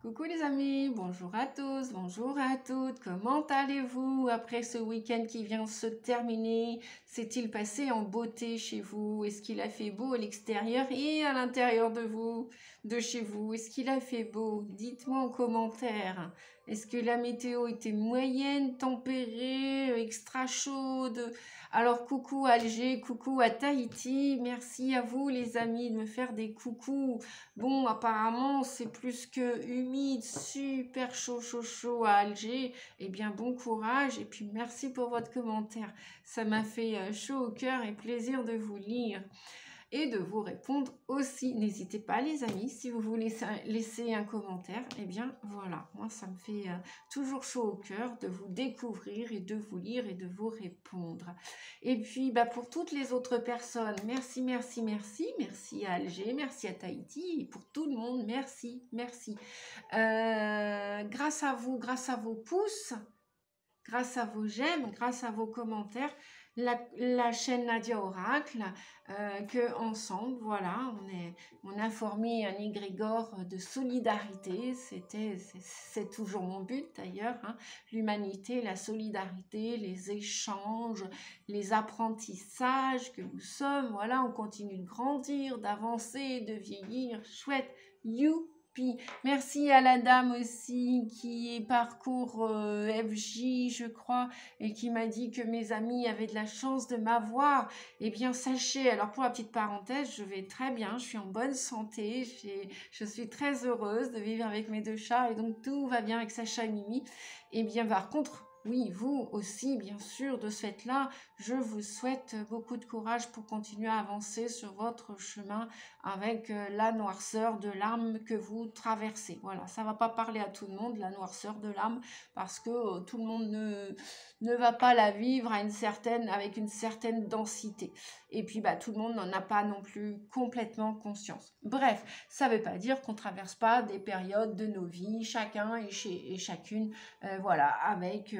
Coucou les amis, bonjour à tous, bonjour à toutes, comment allez-vous après ce week-end qui vient de se terminer? S'est-il passé en beauté chez vous? Est-ce qu'il a fait beau à l'extérieur et à l'intérieur de vous, de chez vous? Est-ce qu'il a fait beau? Dites-moi en commentaire. Est-ce que la météo était moyenne, tempérée, extra chaude? Alors coucou à Alger, coucou à Tahiti, merci à vous les amis de me faire des coucous. Bon, apparemment, c'est plus que humide, super chaud, chaud, chaud à Alger. Eh bien, bon courage et puis merci pour votre commentaire. Ça m'a fait chaud au cœur et plaisir de vous lire et de vous répondre aussi. N'hésitez pas, les amis, si vous voulez laisser un commentaire, eh bien, voilà. Moi, ça me fait toujours chaud au cœur de vous découvrir et de vous lire et de vous répondre. Et puis, pour toutes les autres personnes, merci, merci, merci. Merci à Alger, merci à Tahiti et pour tout le monde, merci, merci. Grâce à vous, grâce à vos pouces, grâce à vos j'aime, grâce à vos commentaires, la chaîne Nadia Oracle, que ensemble, voilà, on a formé un égrégore de solidarité. C'est toujours mon but d'ailleurs, hein, l'humanité, la solidarité, les échanges, les apprentissages que nous sommes. Voilà, on continue de grandir, d'avancer, de vieillir. Chouette, youpi. Merci à la dame aussi qui est parcours FJ, je crois, et qui m'a dit que mes amis avaient de la chance de m'avoir. Eh bien, sachez, alors pour la petite parenthèse, je vais très bien, je suis en bonne santé, je suis très heureuse de vivre avec mes deux chats et donc tout va bien avec Sacha et Mimi. Eh bien, par contre, oui, vous aussi, bien sûr, de ce fait-là, je vous souhaite beaucoup de courage pour continuer à avancer sur votre chemin avec la noirceur de l'âme que vous traversez. Voilà, ça ne va pas parler à tout le monde, la noirceur de l'âme, parce que tout le monde ne va pas la vivre avec une certaine densité. Et puis, tout le monde n'en a pas non plus complètement conscience. Bref, ça ne veut pas dire qu'on ne traverse pas des périodes de nos vies, chacun et chacune, voilà, avec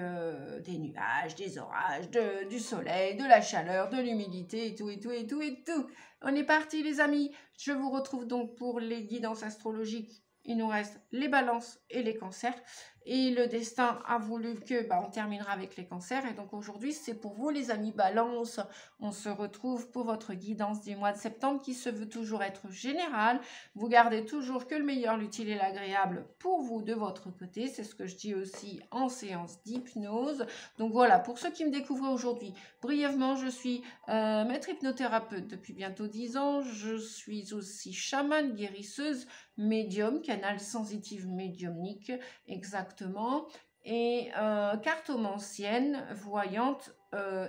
des nuages, des orages, du soleil, de la chaleur, de l'humidité et tout, et tout, et tout, et tout. On est parti les amis, je vous retrouve donc pour les guidances astrologiques. Il nous reste les balances et les cancers. Et le destin a voulu que on terminera avec les cancers. Et donc aujourd'hui, c'est pour vous les amis balance. On se retrouve pour votre guidance du mois de septembre qui se veut toujours être générale. Vous gardez toujours que le meilleur, l'utile et l'agréable pour vous de votre côté. C'est ce que je dis aussi en séance d'hypnose. Donc voilà, pour ceux qui me découvrent aujourd'hui, brièvement, je suis maître hypnothérapeute depuis bientôt 10 ans. Je suis aussi chamane, guérisseuse, médium, canal sensitive médiumnique, exactement, et cartomancienne, voyante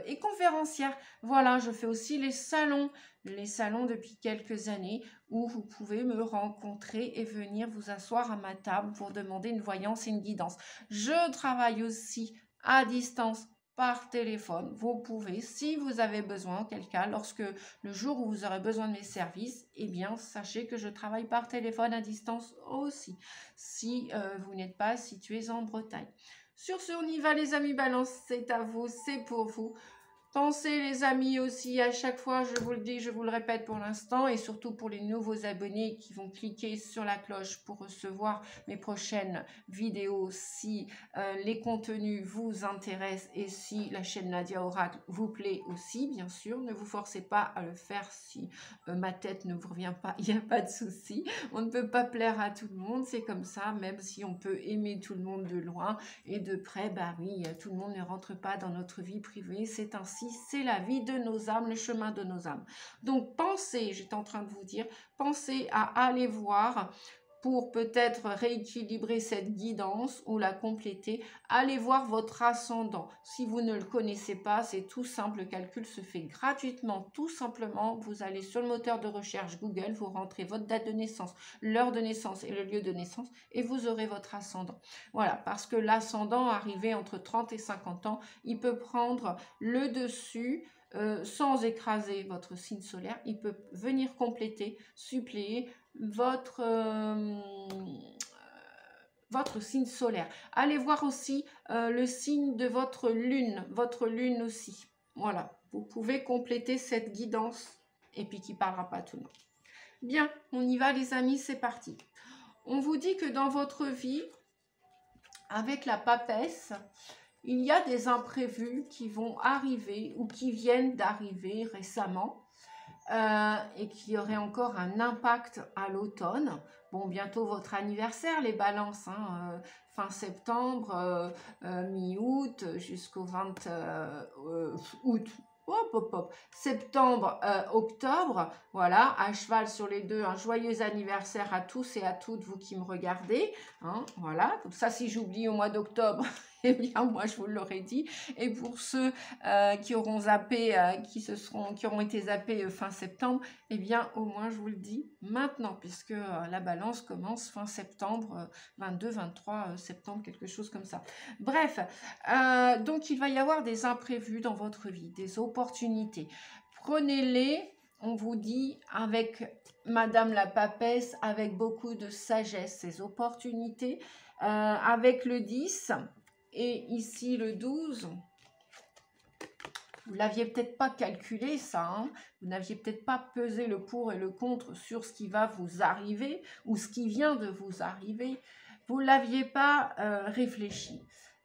et conférencière. Voilà, je fais aussi les salons depuis quelques années où vous pouvez me rencontrer et venir vous asseoir à ma table pour demander une voyance et une guidance. Je travaille aussi à distance par téléphone. Vous pouvez, si vous avez besoin, auquel cas, lorsque le jour où vous aurez besoin de mes services, eh bien, sachez que je travaille par téléphone à distance aussi, si vous n'êtes pas situés en Bretagne. Sur ce, on y va les amis balance, c'est à vous, c'est pour vous. Pensez les amis aussi, à chaque fois, je vous le dis, je vous le répète pour l'instant, et surtout pour les nouveaux abonnés qui vont cliquer sur la cloche pour recevoir mes prochaines vidéos si les contenus vous intéressent et si la chaîne Nadia Oracle vous plaît aussi, bien sûr. Ne vous forcez pas à le faire si ma tête ne vous revient pas, il n'y a pas de souci. On ne peut pas plaire à tout le monde, c'est comme ça, même si on peut aimer tout le monde de loin et de près, oui, tout le monde ne rentre pas dans notre vie privée, c'est ainsi. C'est la vie de nos âmes, le chemin de nos âmes. Donc pensez, j'étais en train de vous dire, pensez à aller voir pour peut-être rééquilibrer cette guidance ou la compléter. Allez voir votre ascendant. Si vous ne le connaissez pas, c'est tout simple, le calcul se fait gratuitement, tout simplement. Vous allez sur le moteur de recherche Google, vous rentrez votre date de naissance, l'heure de naissance et le lieu de naissance et vous aurez votre ascendant. Voilà, parce que l'ascendant, arrivé entre 30 et 50 ans, il peut prendre le dessus sans écraser votre signe solaire. Il peut venir compléter, suppléer votre signe solaire. Allez voir aussi le signe de votre lune aussi. Voilà, vous pouvez compléter cette guidance et puis qui parlera pas à tout le monde. Bien, on y va les amis, c'est parti. On vous dit que dans votre vie, avec la papesse, il y a des imprévus qui vont arriver ou qui viennent d'arriver récemment et qui auraient encore un impact à l'automne. Bon, bientôt votre anniversaire, les balances, hein, fin septembre, mi-août, jusqu'au 20 août. Hop, hop, hop. Septembre, octobre, voilà, à cheval sur les deux, un joyeux anniversaire à tous et à toutes vous qui me regardez, hein, voilà, comme ça si j'oublie au mois d'octobre, eh bien moi je vous l'aurais dit, et pour ceux qui auront zappé, qui auront été zappés fin septembre, eh bien au moins je vous le dis maintenant, puisque la balance commence fin septembre, 22, 23 septembre, quelque chose comme ça. Bref, donc il va y avoir des imprévus dans votre vie, des opportunités. Prenez-les, on vous dit, avec Madame la Papesse, avec beaucoup de sagesse, ces opportunités, avec le 10 et ici le 12. Vous l'aviez peut-être pas calculé ça, hein, vous n'aviez peut-être pas pesé le pour et le contre sur ce qui va vous arriver ou ce qui vient de vous arriver. Vous ne l'aviez pas réfléchi.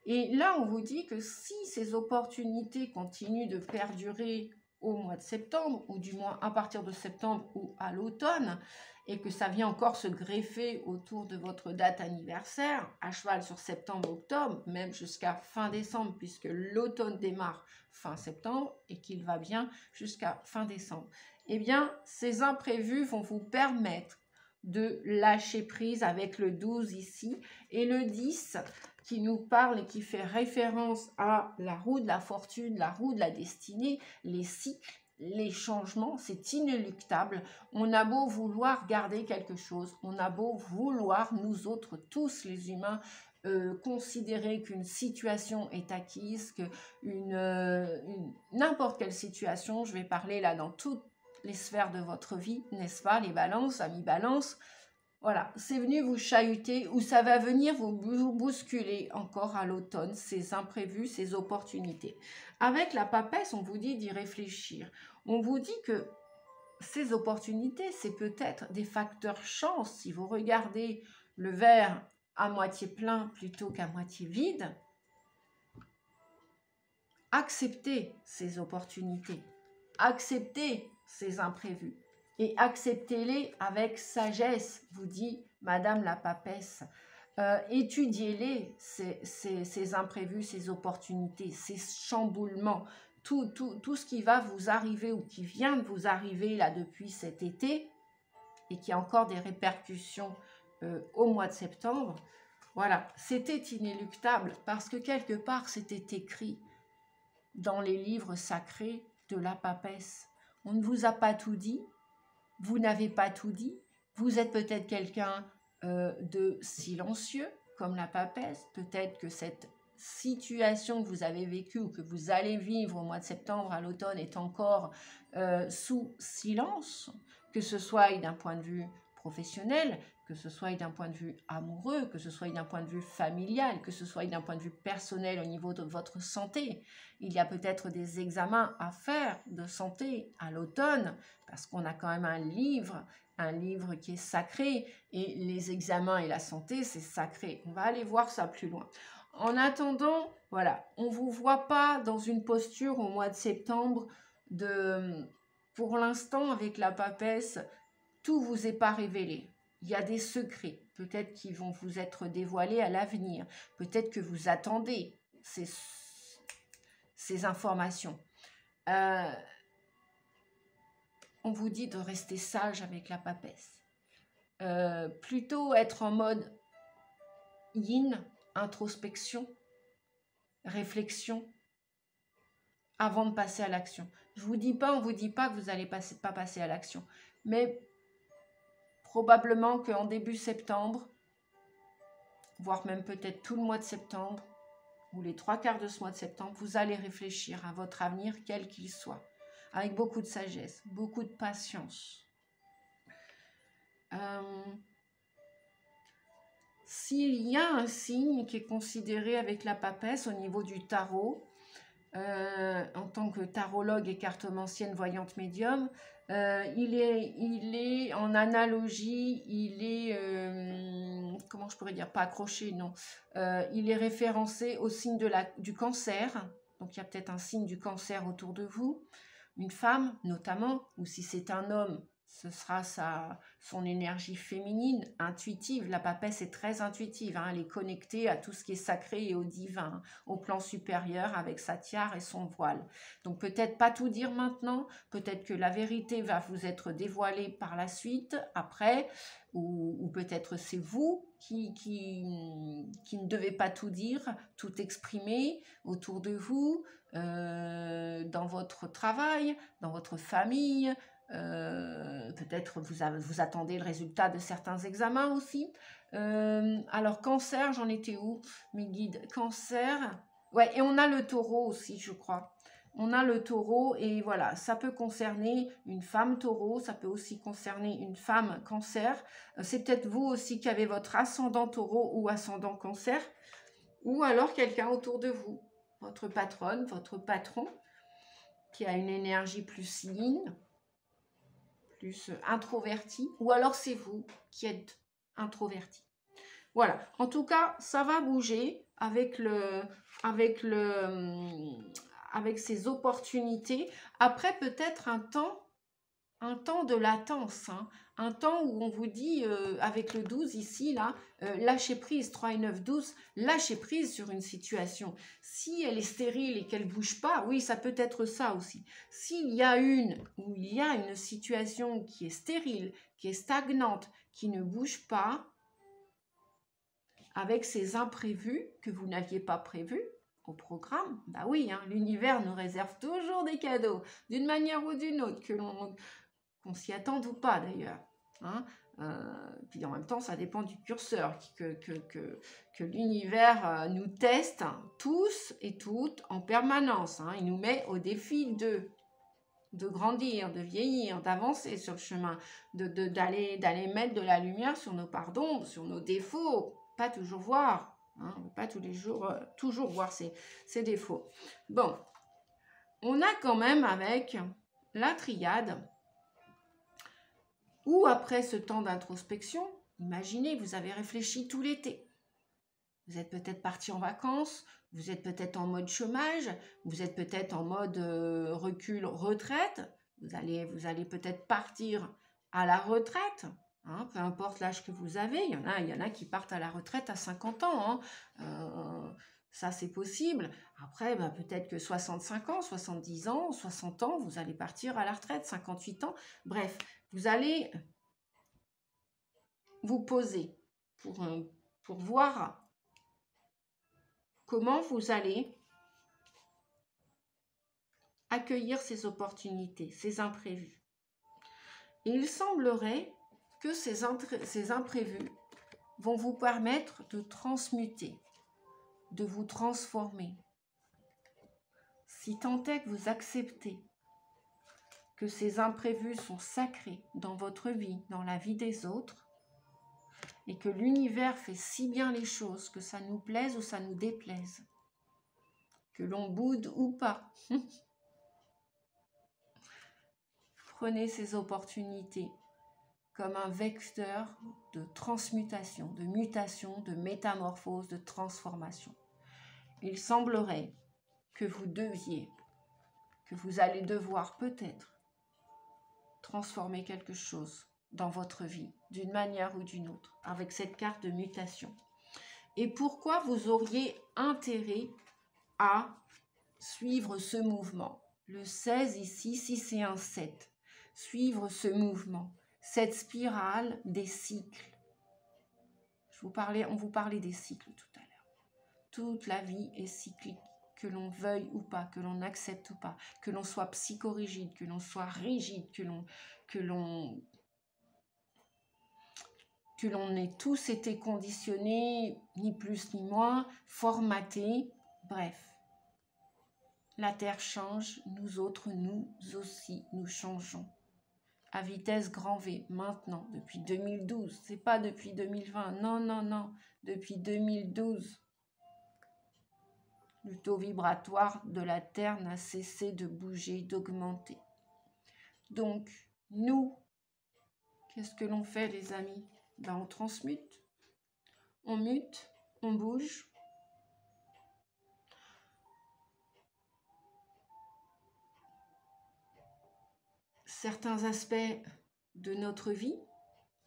Et là, on vous dit que si ces opportunités continuent de perdurer au mois de septembre, ou du moins à partir de septembre ou à l'automne, et que ça vient encore se greffer autour de votre date anniversaire, à cheval sur septembre-octobre, même jusqu'à fin décembre, puisque l'automne démarre fin septembre et qu'il va bien jusqu'à fin décembre, eh bien, ces imprévus vont vous permettre de lâcher prise avec le 12 ici et le 10 qui nous parle et qui fait référence à la roue de la fortune, la roue de la destinée, les cycles, les changements, c'est inéluctable. On a beau vouloir garder quelque chose, on a beau vouloir, nous autres, tous les humains, considérer qu'une situation est acquise, que n'importe quelle situation, je vais parler là dans toutes les sphères de votre vie, n'est-ce pas, les balances, amis balance, voilà, c'est venu vous chahuter ou ça va venir vous bousculer encore à l'automne, ces imprévus, ces opportunités. Avec la papesse, on vous dit d'y réfléchir. On vous dit que ces opportunités, c'est peut-être des facteurs chance. Si vous regardez le verre à moitié plein plutôt qu'à moitié vide, acceptez ces opportunités, acceptez ces imprévus et acceptez-les avec sagesse, vous dit Madame la Papesse. Étudiez-les, ces imprévus, ces opportunités, ces chamboulements, tout ce qui va vous arriver ou qui vient de vous arriver là depuis cet été et qui a encore des répercussions au mois de septembre. Voilà, c'était inéluctable parce que quelque part c'était écrit dans les livres sacrés de la papesse. On ne vous a pas tout dit, vous n'avez pas tout dit, vous êtes peut-être quelqu'un de silencieux comme la papesse, peut-être que cette situation que vous avez vécue ou que vous allez vivre au mois de septembre à l'automne est encore sous silence, que ce soit d'un point de vue professionnel, que ce soit d'un point de vue amoureux, que ce soit d'un point de vue familial, que ce soit d'un point de vue personnel au niveau de votre santé. Il y a peut-être des examens à faire de santé à l'automne, parce qu'on a quand même un livre qui est sacré, et les examens et la santé, c'est sacré. On va aller voir ça plus loin. En attendant, voilà, on ne vous voit pas dans une posture au mois de septembre pour l'instant, avec la papesse, tout vous est pas révélé. Il y a des secrets, peut-être qui vont vous être dévoilés à l'avenir. Peut-être que vous attendez ces informations. On vous dit de rester sage avec la papesse. Plutôt être en mode yin, introspection, réflexion, avant de passer à l'action. Je vous dis pas, on vous dit pas que vous n'allez pas passer à l'action, mais probablement qu'en début septembre, voire même peut-être tout le mois de septembre, ou les 3/4 de ce mois de septembre, vous allez réfléchir à votre avenir, quel qu'il soit, avec beaucoup de sagesse, beaucoup de patience. S'il y a un signe qui est considéré avec la papesse au niveau du tarot, en tant que tarologue et cartomancienne voyante médium, il est en analogie, il est comment je pourrais dire, pas accroché, non. Il est référencé au signe du cancer. Donc, il y a peut-être un signe du cancer autour de vous. Une femme, notamment, ou si c'est un homme, ce sera son énergie féminine, intuitive. La papesse est très intuitive, hein. Elle est connectée à tout ce qui est sacré et au divin, au plan supérieur avec sa tiare et son voile. Donc peut-être pas tout dire maintenant, peut-être que la vérité va vous être dévoilée par la suite, après, ou peut-être c'est vous qui ne devez pas tout dire, tout exprimer autour de vous, dans votre travail, dans votre famille. Peut-être vous attendez le résultat de certains examens aussi. Alors cancer, j'en étais où? Mes guides, cancer. Ouais, et on a le taureau aussi, je crois. On a le taureau et voilà, ça peut concerner une femme taureau, ça peut aussi concerner une femme cancer. C'est peut-être vous aussi qui avez votre ascendant taureau ou ascendant cancer, ou alors quelqu'un autour de vous, votre patronne, votre patron, qui a une énergie plus yin, plus introverti, ou alors c'est vous qui êtes introverti. Voilà, en tout cas, ça va bouger avec ces opportunités. Après, peut-être un temps de latence, hein, un temps où on vous dit, avec le 12 ici, là, lâchez prise, 3 et 9, 12, lâchez prise sur une situation. Si elle est stérile et qu'elle ne bouge pas, oui, ça peut être ça aussi. S'il y a une situation qui est stérile, qui est stagnante, qui ne bouge pas, avec ces imprévus que vous n'aviez pas prévus au programme, bah oui, hein, l'univers nous réserve toujours des cadeaux, d'une manière ou d'une autre, qu'on s'y attende ou pas d'ailleurs. Hein. Puis en même temps, ça dépend du curseur, que l'univers nous teste tous et toutes en permanence. Hein. Il nous met au défi de grandir, de vieillir, d'avancer sur le chemin, d'aller mettre de la lumière sur nos pardons, sur nos défauts, pas toujours voir, hein, pas tous les jours, toujours voir ses défauts. Bon, on a quand même avec la triade, ou après ce temps d'introspection, imaginez, vous avez réfléchi tout l'été. Vous êtes peut-être parti en vacances, vous êtes peut-être en mode chômage, vous êtes peut-être en mode recul, retraite. Vous allez peut-être partir à la retraite, hein, peu importe l'âge que vous avez. Il y en a qui partent à la retraite à 50 ans. Hein. Ça, c'est possible. Après, peut-être que 65 ans, 70 ans, 60 ans, vous allez partir à la retraite, 58 ans. Bref, vous allez vous poser pour voir comment vous allez accueillir ces opportunités, ces imprévus. Et il semblerait que ces imprévus vont vous permettre de transmuter, de vous transformer. Si tant est que vous acceptez que ces imprévus sont sacrés dans votre vie, dans la vie des autres, et que l'univers fait si bien les choses que ça nous plaise ou ça nous déplaise, que l'on boude ou pas. Prenez ces opportunités comme un vecteur de transmutation, de mutation, de métamorphose, de transformation. Il semblerait que vous allez devoir peut-être transformer quelque chose dans votre vie, d'une manière ou d'une autre, avec cette carte de mutation. Et pourquoi vous auriez intérêt à suivre ce mouvement? Le 16 ici, 6 et 1, 7. Suivre ce mouvement, cette spirale des cycles. On vous parlait des cycles tout à l'heure. Toute la vie est cyclique, que l'on veuille ou pas, que l'on accepte ou pas, que l'on soit psychorigide, que l'on soit rigide, que l'on ait tous été conditionnés, ni plus ni moins, formatés, bref. La Terre change, nous autres, nous aussi, nous changeons. À vitesse grand V, maintenant, depuis 2012. C'est pas depuis 2020, non, depuis 2012. Le taux vibratoire de la Terre n'a cessé de bouger, d'augmenter. Donc, nous, qu'est-ce que l'on fait, les amis? On transmute. on mute, on bouge. Certains aspects de notre vie,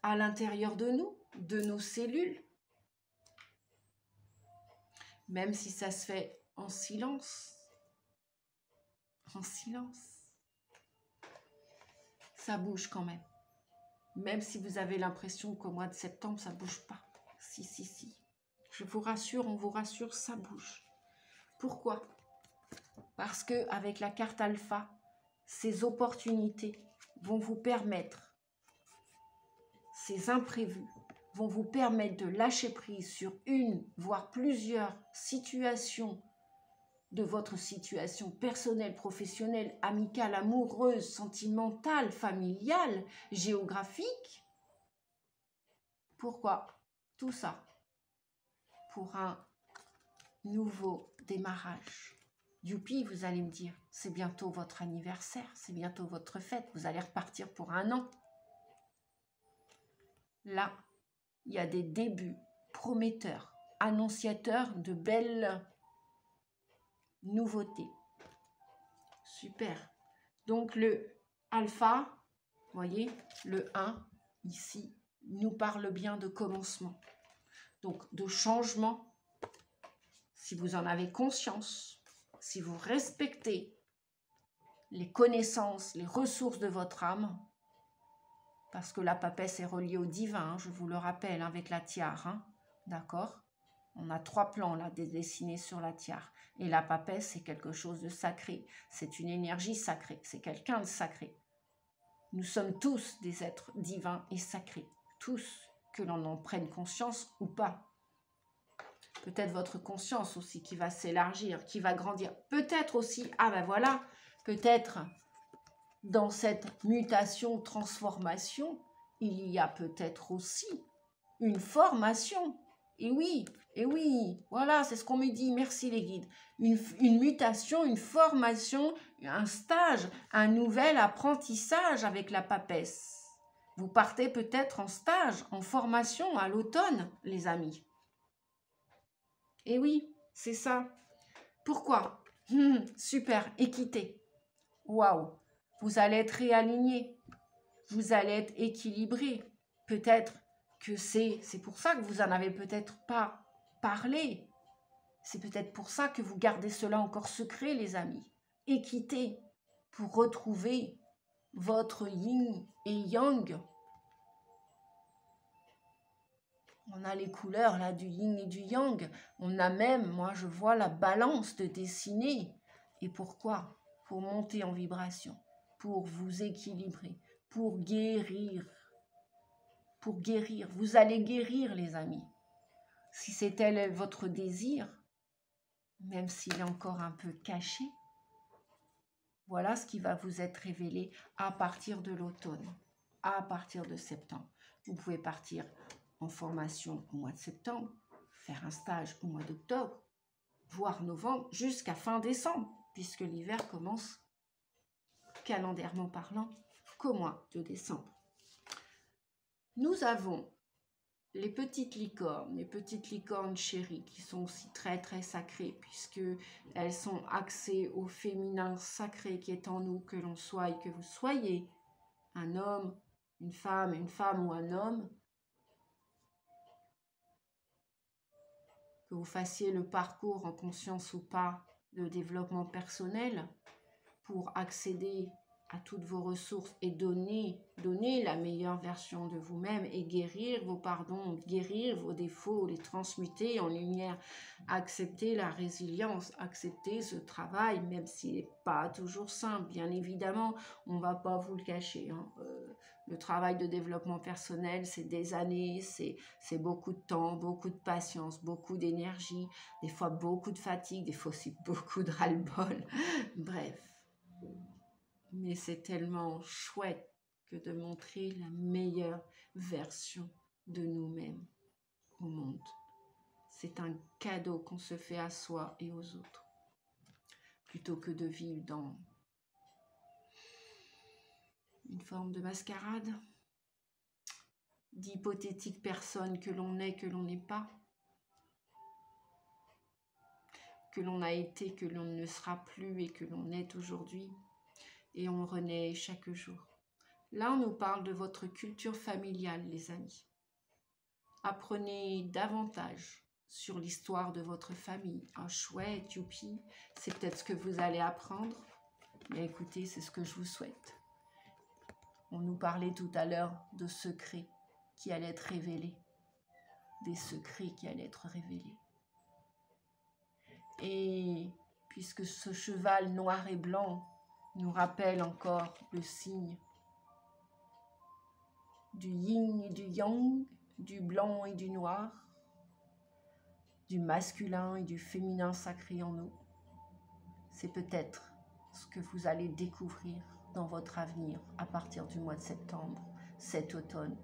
à l'intérieur de nous, de nos cellules, même si ça se fait en silence, ça bouge quand même. Même si vous avez l'impression qu'au mois de septembre, ça ne bouge pas. Si. Je vous rassure, on vous rassure, ça bouge. Pourquoi? Parce qu'avec la carte alpha, ces opportunités vont vous permettre, ces imprévus vont vous permettre de lâcher prise sur une, voire plusieurs situations de votre situation personnelle, professionnelle, amicale, amoureuse, sentimentale, familiale, géographique. Pourquoi? Tout ça pour un nouveau démarrage. Youpi, vous allez me dire, c'est bientôt votre anniversaire, c'est bientôt votre fête, vous allez repartir pour un an. Là, il y a des débuts prometteurs, annonciateurs de belles nouveautés. Super. Donc le alpha, vous voyez, le 1, ici, nous parle bien de commencement. Donc de changement, si vous en avez conscience, si vous respectez les connaissances, les ressources de votre âme, parce que la papesse est reliée au divin, je vous le rappelle, avec la tiare, d'accord? On a 3 plans là dessinés sur la tiare. Et la papesse, c'est quelque chose de sacré. C'est une énergie sacrée. C'est quelqu'un de sacré. Nous sommes tous des êtres divins et sacrés. Tous, que l'on en prenne conscience ou pas. Peut-être votre conscience aussi qui va s'élargir, qui va grandir. Peut-être aussi, ah ben voilà, peut-être dans cette mutation, transformation, il y a peut-être aussi une formation. Et oui, voilà, c'est ce qu'on me dit, merci les guides. Une mutation, une formation, un stage, un nouvel apprentissage avec la papesse. Vous partez peut-être en stage, en formation à l'automne, les amis. Et oui, c'est ça. Pourquoi? Super, équité. Waouh, vous allez être réaligné, vous allez être équilibré. Peut-être que c'est pour ça que vous n'en avez peut-être pas parlé. C'est peut-être pour ça que vous gardez cela encore secret, les amis. Équité, pour retrouver votre yin et yang. On a les couleurs là du yin et du yang. On a même, moi je vois la balance de dessiner. Et pourquoi? Pour monter en vibration, pour vous équilibrer, pour guérir. Pour guérir. Vous allez guérir, les amis. Si c'est tel votre désir, même s'il est encore un peu caché, voilà ce qui va vous être révélé à partir de l'automne, à partir de septembre. Vous pouvez partir en formation au mois de septembre, faire un stage au mois d'octobre, voire novembre, jusqu'à fin décembre, puisque l'hiver commence, calendairement parlant, qu'au mois de décembre. Nous avons les petites licornes chéries, qui sont aussi très très sacrées, puisque elles sont axées au féminin sacré qui est en nous, que l'on soit et que vous soyez un homme, une femme ou un homme, que vous fassiez le parcours en conscience ou pas de développement personnel pour accéder à toutes vos ressources et donner la meilleure version de vous-même et guérir vos pardons, guérir vos défauts, les transmuter en lumière, accepter la résilience, accepter ce travail, même s'il n'est pas toujours simple, bien évidemment, on ne va pas vous le cacher. Le travail de développement personnel, c'est des années, c'est beaucoup de temps, beaucoup de patience, beaucoup d'énergie, des fois beaucoup de fatigue, des fois aussi beaucoup de ras-le-bol, bref. Mais c'est tellement chouette que de montrer la meilleure version de nous-mêmes au monde. C'est un cadeau qu'on se fait à soi et aux autres, plutôt que de vivre dans une forme de mascarade, d'hypothétiques personnes que l'on est, que l'on n'est pas. que l'on a été, que l'on ne sera plus et que l'on est aujourd'hui. Et on renaît chaque jour. Là, on nous parle de votre culture familiale, les amis. Apprenez davantage sur l'histoire de votre famille. Ah, chouette, youpi, c'est peut-être ce que vous allez apprendre. Mais écoutez, c'est ce que je vous souhaite. On nous parlait tout à l'heure de secrets qui allaient être révélés. Des secrets qui allaient être révélés. Et puisque ce cheval noir et blanc nous rappelle encore le signe du yin et du yang, du blanc et du noir, du masculin et du féminin sacré en nous, c'est peut-être ce que vous allez découvrir dans votre avenir à partir du mois de septembre, cet automne.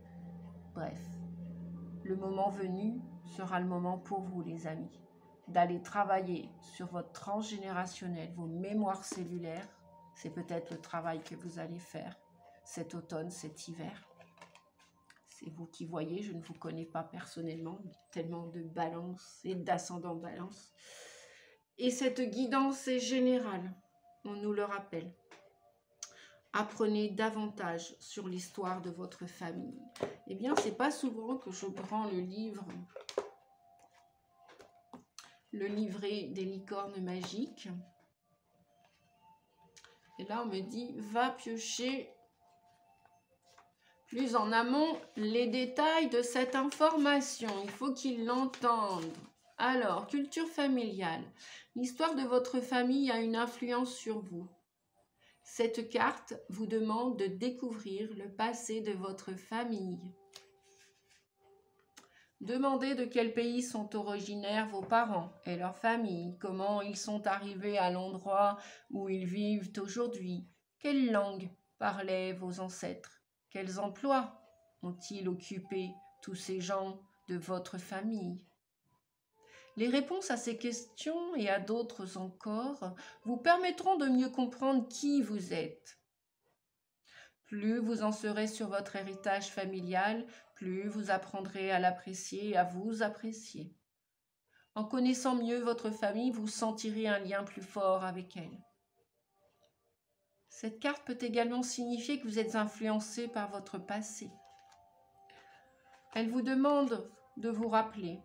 Bref, le moment venu sera le moment pour vous, les amis, d'aller travailler sur votre transgénérationnel, vos mémoires cellulaires. C'est peut-être le travail que vous allez faire cet automne, cet hiver. C'est vous qui voyez, je ne vous connais pas personnellement, tellement de balance et d'ascendant balance. Et cette guidance est générale, on nous le rappelle. Apprenez davantage sur l'histoire de votre famille. Eh bien, c'est pas souvent que je prends le livret des licornes magiques. Et là, on me dit, va piocher plus en amont les détails de cette information. Il faut qu'ils l'entendent. Alors, culture familiale. L'histoire de votre famille a une influence sur vous. Cette carte vous demande de découvrir le passé de votre famille. Demandez de quel pays sont originaires vos parents et leur famille, comment ils sont arrivés à l'endroit où ils vivent aujourd'hui, quelle langue parlaient vos ancêtres, quels emplois ont-ils occupé tous ces gens de votre famille. Les réponses à ces questions et à d'autres encore vous permettront de mieux comprendre qui vous êtes. Plus vous en saurez sur votre héritage familial, plus vous apprendrez à l'apprécier et à vous apprécier. En connaissant mieux votre famille, vous sentirez un lien plus fort avec elle. Cette carte peut également signifier que vous êtes influencé par votre passé. Elle vous demande de vous rappeler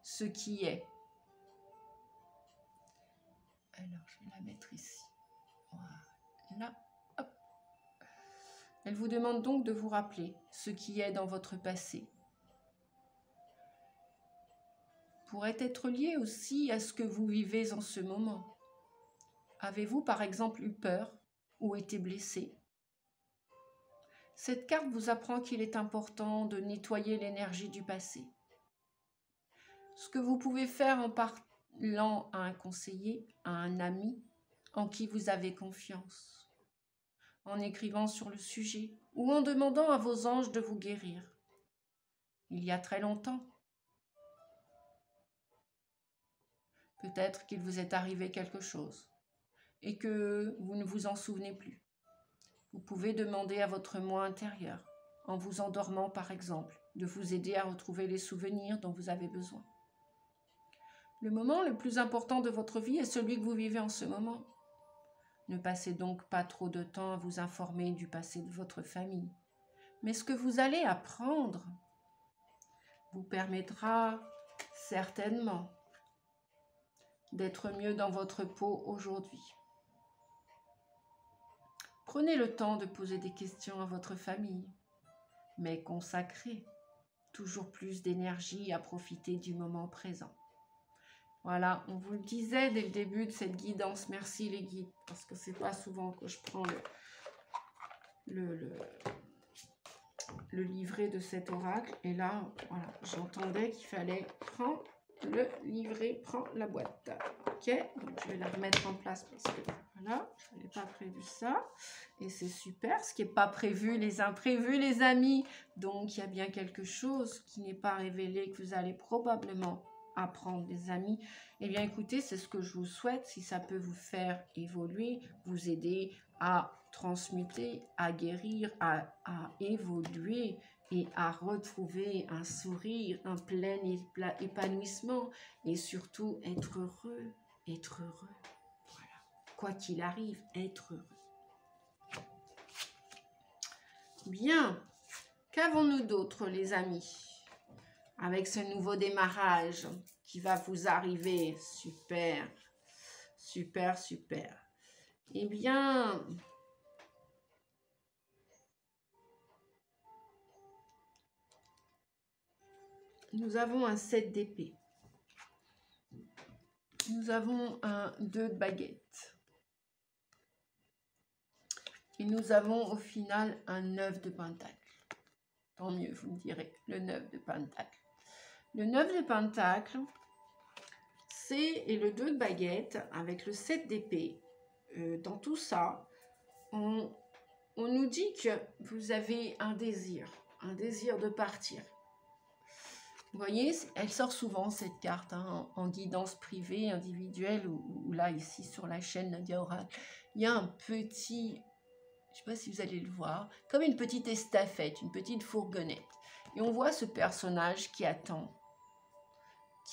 ce qui est. Alors, je vais la mettre ici. Voilà. Hop. Elle vous demande donc de vous rappeler ce qui est dans votre passé. Pourrait être lié aussi à ce que vous vivez en ce moment. Avez-vous par exemple eu peur ou été blessé? Cette carte vous apprend qu'il est important de nettoyer l'énergie du passé. Ce que vous pouvez faire en parlant à un conseiller, à un ami en qui vous avez confiance, en écrivant sur le sujet ou en demandant à vos anges de vous guérir. Il y a très longtemps, peut-être qu'il vous est arrivé quelque chose et que vous ne vous en souvenez plus. Vous pouvez demander à votre moi intérieur, en vous endormant par exemple, de vous aider à retrouver les souvenirs dont vous avez besoin. Le moment le plus important de votre vie est celui que vous vivez en ce moment. Ne passez donc pas trop de temps à vous informer du passé de votre famille. Mais ce que vous allez apprendre vous permettra certainement d'être mieux dans votre peau aujourd'hui. Prenez le temps de poser des questions à votre famille, mais consacrez toujours plus d'énergie à profiter du moment présent. Voilà, on vous le disait dès le début de cette guidance. Merci les guides, parce que c'est pas souvent que je prends le livret de cet oracle. Et là, voilà, j'entendais qu'il fallait prendre le livret, prendre la boîte. Ok, donc je vais la remettre en place parce que voilà, je n'avais pas prévu ça. Et c'est super, ce qui n'est pas prévu, les imprévus, les amis. Donc, il y a bien quelque chose qui n'est pas révélé, que vous allez probablement apprendre, les amis. Eh bien, écoutez, c'est ce que je vous souhaite. Si ça peut vous faire évoluer, vous aider à transmuter, à guérir, à évoluer et à retrouver un sourire, un plein épanouissement et surtout être heureux être heureux. Voilà. Quoi qu'il arrive, être heureux. Bien. Qu'avons-nous d'autre, les amis, avec ce nouveau démarrage qui va vous arriver? Super, super, super. Eh bien, nous avons un 7 d'épée. Nous avons un 2 de baguette. Et nous avons au final un 9 de pentacle. Tant mieux, vous me direz, le 9 de pentacle. Le 9 de pentacle, et le 2 de baguette avec le 7 d'épée. Dans tout ça, on nous dit que vous avez un désir de partir. Vous voyez, elle sort souvent cette carte hein, en guidance privée, individuelle, ou là, ici, sur la chaîne Nadia Oracle. Il y a un petit, je ne sais pas si vous allez le voir, comme une petite estafette, une petite fourgonnette. Et on voit ce personnage qui attend,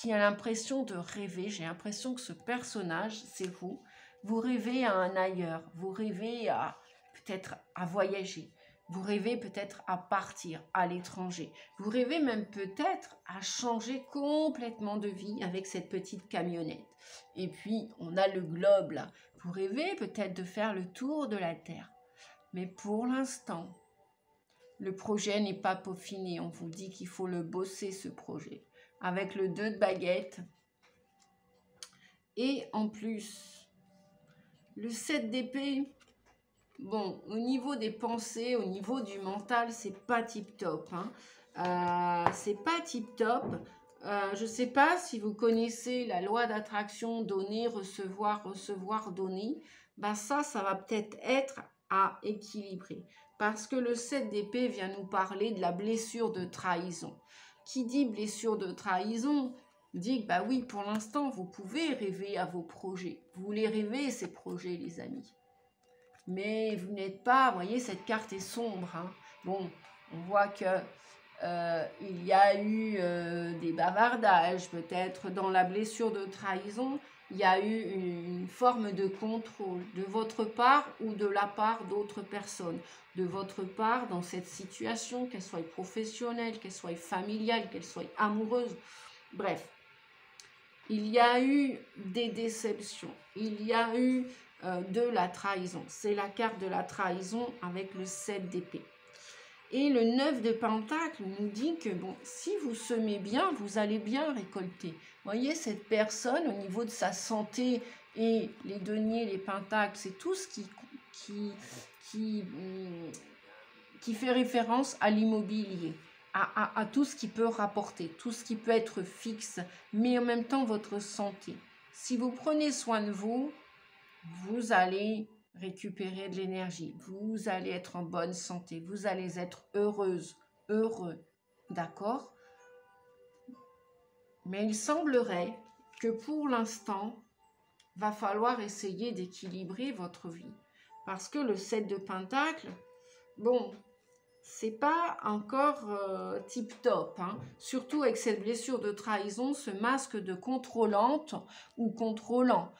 qui a l'impression de rêver. J'ai l'impression que ce personnage, c'est vous. Vous rêvez à un ailleurs, vous rêvez à peut-être à voyager. Vous rêvez peut-être à partir à l'étranger. Vous rêvez même peut-être à changer complètement de vie avec cette petite camionnette. Et puis, on a le globe là. Vous rêvez peut-être de faire le tour de la Terre. Mais pour l'instant, le projet n'est pas peaufiné. On vous dit qu'il faut le bosser, ce projet. Avec le 2 de baguette. Et en plus, le 7 d'épée. Bon, au niveau des pensées, au niveau du mental, c'est pas tip-top. Hein. C'est pas tip-top. Je ne sais pas si vous connaissez la loi d'attraction, donner, recevoir, recevoir, donner. Ben ça va peut-être être à équilibrer. Parce que le 7 d'épée vient nous parler de la blessure de trahison. Qui dit blessure de trahison dit que, bah oui, pour l'instant, vous pouvez rêver à vos projets. Vous les rêvez, ces projets, les amis. Mais vous n'êtes pas, vous voyez, cette carte est sombre. Hein. Bon, on voit que il y a eu des bavardages, peut-être dans la blessure de trahison, il y a eu une forme de contrôle de votre part ou de la part d'autres personnes. De votre part dans cette situation, qu'elle soit professionnelle, qu'elle soit familiale, qu'elle soit amoureuse. Bref, il y a eu des déceptions, il y a eu de la trahison. C'est la carte de la trahison avec le 7 d'épée. Et le 9 de pentacle nous dit que bon, si vous semez bien, vous allez bien récolter. Vous voyez, cette personne, au niveau de sa santé et les deniers, les pentacles, c'est tout ce qui fait référence à l'immobilier. À tout ce qui peut rapporter, tout ce qui peut être fixe, mais en même temps votre santé. Si vous prenez soin de vous, vous allez récupérer de l'énergie, vous allez être en bonne santé, vous allez être heureuse, heureux, d'accord? Mais il semblerait que pour l'instant, va falloir essayer d'équilibrer votre vie. Parce que le 7 de pentacle, bon, c'est pas encore tip-top, hein. Surtout avec cette blessure de trahison, ce masque de contrôlante ou contrôlant.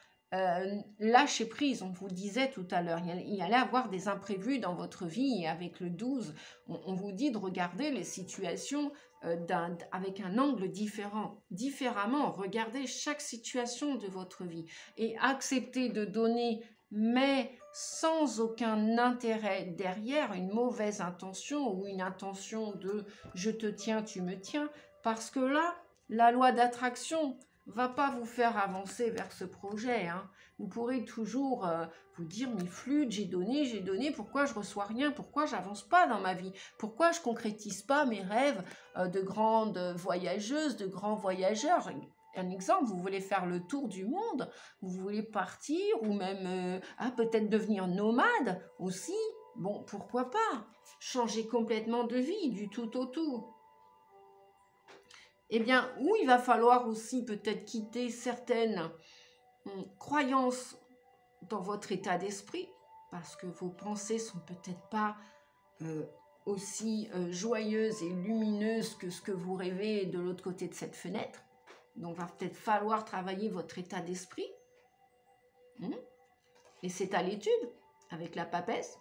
Lâchez prise, on vous disait tout à l'heure, il allait avoir des imprévus dans votre vie, et avec le 12, on vous dit de regarder les situations avec un angle différemment, regardez chaque situation de votre vie et acceptez de donner, mais sans aucun intérêt derrière, une mauvaise intention ou une intention de « je te tiens, tu me tiens », parce que là, la loi d'attraction va pas vous faire avancer vers ce projet. Hein. Vous pourrez toujours vous dire « mais flûte, j'ai donné, pourquoi je reçois rien, pourquoi j'avance pas dans ma vie, pourquoi je concrétise pas mes rêves de grande voyageuse, de grands voyageurs ?» Un exemple, vous voulez faire le tour du monde, vous voulez partir ou même peut-être devenir nomade aussi. Bon, pourquoi pas changer complètement de vie, du tout au tout. Eh bien, où il va falloir aussi peut-être quitter certaines croyances dans votre état d'esprit, parce que vos pensées sont peut-être pas aussi joyeuses et lumineuses que ce que vous rêvez de l'autre côté de cette fenêtre. Donc, il va peut-être falloir travailler votre état d'esprit. Hein. Et c'est à l'étude, avec la papesse.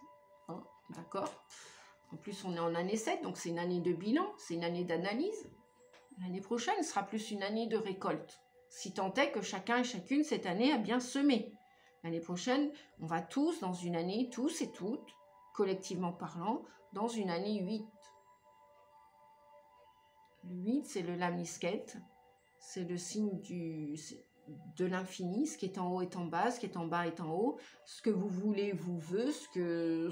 Hein, d'accord? En plus, on est en année 7, donc c'est une année de bilan, c'est une année d'analyse. L'année prochaine sera plus une année de récolte. Si tant est que chacun et chacune cette année a bien semé. L'année prochaine, on va tous dans une année, tous et toutes, collectivement parlant, dans une année 8. Le 8, c'est le lamisquette, c'est le signe de l'infini, ce qui est en haut est en bas, ce qui est en bas est en haut, ce que vous voulez vous veut, ce que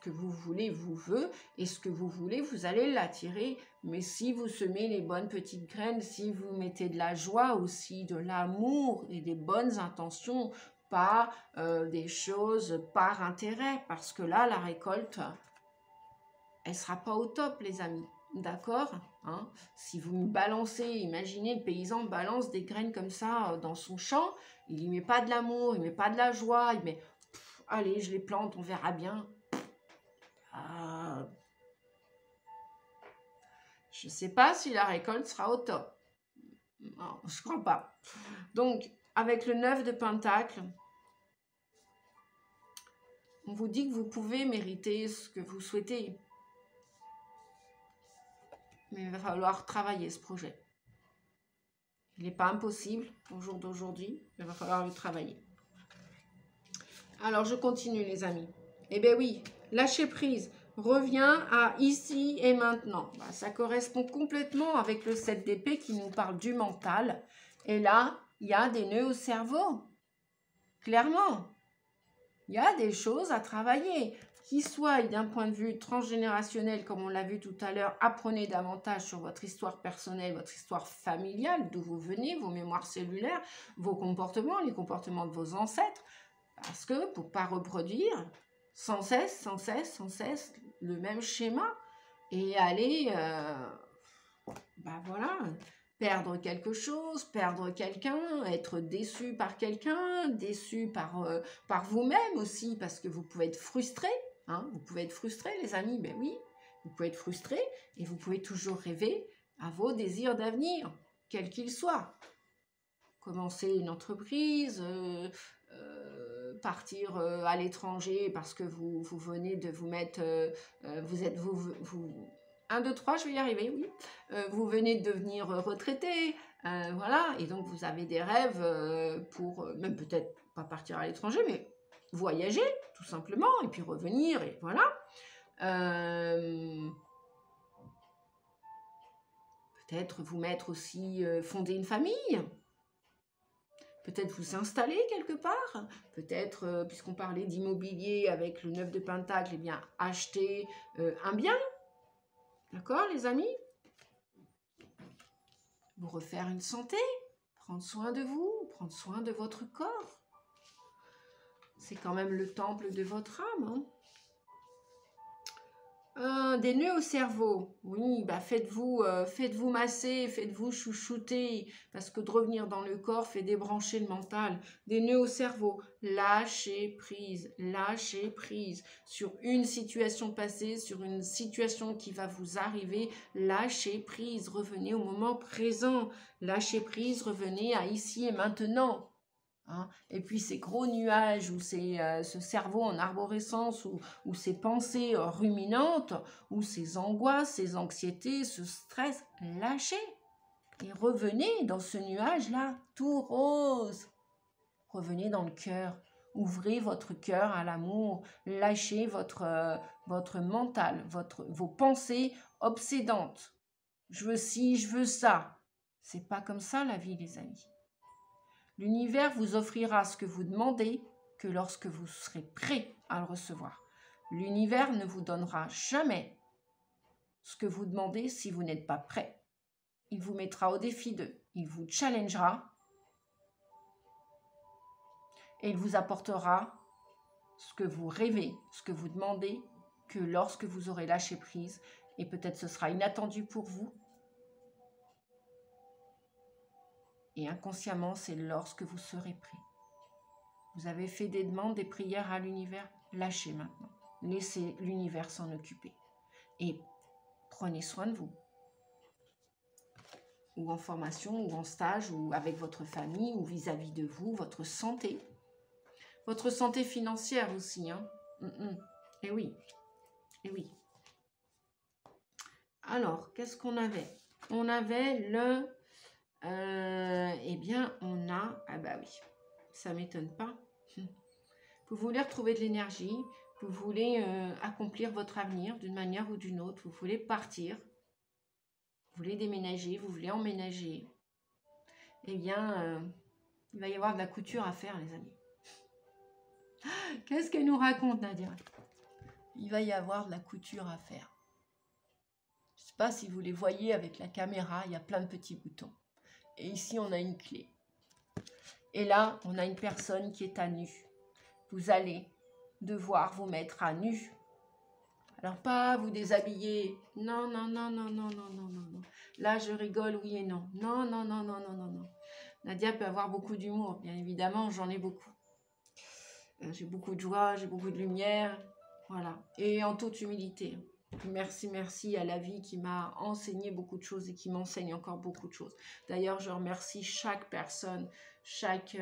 vous voulez vous veut, et ce que vous voulez, vous allez l'attirer. Mais si vous semez les bonnes petites graines, si vous mettez de la joie aussi, de l'amour et des bonnes intentions, pas des choses par intérêt, parce que là, la récolte, elle sera pas au top, les amis. D'accord, hein? Si vous me balancez, imaginez le paysan balance des graines comme ça dans son champ, il y met pas de l'amour, il met pas de la joie, il met allez, je les plante, on verra bien. Je sais pas si la récolte sera au top. Non, je crois pas. Donc, avec le 9 de Pentacle, on vous dit que vous pouvez mériter ce que vous souhaitez. Mais il va falloir travailler ce projet. Il n'est pas impossible au jour d'aujourd'hui, il va falloir le travailler. Alors, je continue, les amis. Eh bien oui, lâcher prise revient à ici et maintenant. Bah, ça correspond complètement avec le 7 d'épée qui nous parle du mental. Et là, il y a des nœuds au cerveau. Clairement, il y a des choses à travailler. Qui soit d'un point de vue transgénérationnel, comme on l'a vu tout à l'heure, apprenez davantage sur votre histoire personnelle, votre histoire familiale, d'où vous venez, vos mémoires cellulaires, vos comportements, les comportements de vos ancêtres. Parce que pour ne pas reproduire sans cesse le même schéma et aller, voilà, perdre quelque chose, perdre quelqu'un, être déçu par quelqu'un, déçu par vous-même aussi, parce que vous pouvez être frustré. Hein, vous pouvez être frustré, les amis, ben oui, vous pouvez être frustré et vous pouvez toujours rêver à vos désirs d'avenir, quels qu'ils soient. Commencer une entreprise, partir à l'étranger parce que vous venez de vous mettre, vous êtes, vous 1, 2, 3, je vais y arriver, oui. Vous venez de devenir retraité, voilà, et donc vous avez des rêves pour, même peut-être pas partir à l'étranger, mais voyager, tout simplement, et puis revenir, et voilà. Peut-être vous mettre aussi, fonder une famille, peut-être vous installer quelque part, peut-être, puisqu'on parlait d'immobilier avec le 9 de Pentacle, eh bien, acheter un bien, d'accord les amis? Vous refaire une santé, prendre soin de vous, prendre soin de votre corps. C'est quand même le temple de votre âme, hein. Des nœuds au cerveau, oui, bah faites-vous masser, faites-vous chouchouter, parce que de revenir dans le corps fait débrancher le mental. Des nœuds au cerveau, lâchez prise sur une situation passée, sur une situation qui va vous arriver, lâchez prise, revenez au moment présent, lâchez prise, revenez à ici et maintenant. Hein. Et puis ces gros nuages ou ce cerveau en arborescence ou ces pensées ruminantes ou ces angoisses, ces anxiétés, ce stress, lâchez et revenez dans ce nuage-là tout rose. Revenez dans le cœur, ouvrez votre cœur à l'amour, lâchez votre mental, vos pensées obsédantes. Je veux ci, je veux ça. C'est pas comme ça la vie, les amis. L'univers vous offrira ce que vous demandez que lorsque vous serez prêt à le recevoir. L'univers ne vous donnera jamais ce que vous demandez si vous n'êtes pas prêt. Il vous mettra au défi d'eux. Il vous challengera et il vous apportera ce que vous rêvez, ce que vous demandez que lorsque vous aurez lâché prise. Et peut-être ce sera inattendu pour vous. Et inconsciemment, c'est lorsque vous serez prêt. Vous avez fait des demandes, des prières à l'univers, lâchez maintenant. Laissez l'univers s'en occuper. Et prenez soin de vous. Ou en formation, ou en stage, ou avec votre famille, ou vis-à-vis de vous, votre santé. Votre santé financière aussi. Hein. Et oui. Et oui. Alors, qu'est-ce qu'on avait? On avait le... eh bien, on a... Ah bah oui, ça ne m'étonne pas. Vous voulez retrouver de l'énergie, vous voulez accomplir votre avenir d'une manière ou d'une autre, vous voulez partir, vous voulez déménager, vous voulez emménager. Eh bien, il va y avoir de la couture à faire, les amis. Qu'est-ce qu'elle nous raconte, Nadia? Il va y avoir de la couture à faire. Je ne sais pas si vous les voyez avec la caméra, il y a plein de petits boutons. Et ici, on a une clé. Et là, on a une personne qui est à nu. Vous allez devoir vous mettre à nu. Alors, pas vous déshabiller. Non, non, non, non, non, non, non, non, non. Là, je rigole, oui et non. Non, non, non, non, non, non, non. Nadia peut avoir beaucoup d'humour, bien évidemment, j'en ai beaucoup. J'ai beaucoup de joie, j'ai beaucoup de lumière. Voilà. Et en toute humilité. Merci, merci à la vie qui m'a enseigné beaucoup de choses et qui m'enseigne encore beaucoup de choses. D'ailleurs, je remercie chaque personne, chaque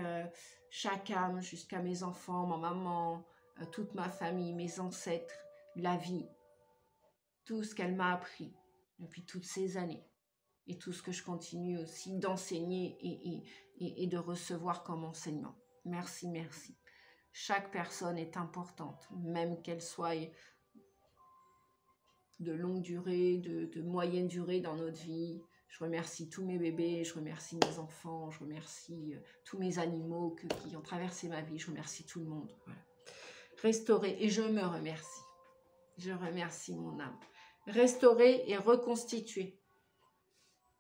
âme, jusqu'à mes enfants, ma maman, toute ma famille, mes ancêtres, la vie, tout ce qu'elle m'a appris depuis toutes ces années et tout ce que je continue aussi d'enseigner et de recevoir comme enseignement. Merci, merci. Chaque personne est importante, même qu'elle soit de longue durée, de moyenne durée dans notre vie. Je remercie tous mes bébés, je remercie mes enfants, je remercie tous mes animaux qui ont traversé ma vie, je remercie tout le monde. Voilà. Restaurer, et je me remercie. Je remercie mon âme. Restaurer et reconstituer.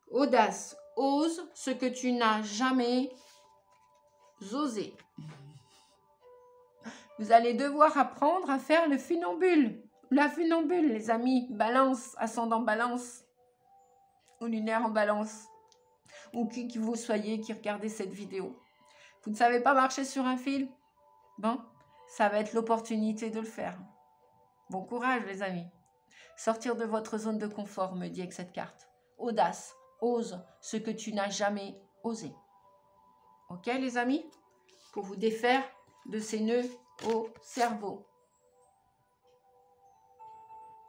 Audace, ose ce que tu n'as jamais osé. Vous allez devoir apprendre à faire le funambule. La funambule, les amis, balance, ascendant balance, ou lunaire en balance, ou qui que vous soyez qui regardez cette vidéo. Vous ne savez pas marcher sur un fil? Bon, ça va être l'opportunité de le faire. Bon courage, les amis. Sortir de votre zone de confort, me dit avec cette carte. Audace, ose ce que tu n'as jamais osé. Ok, les amis? Pour vous défaire de ces nœuds au cerveau.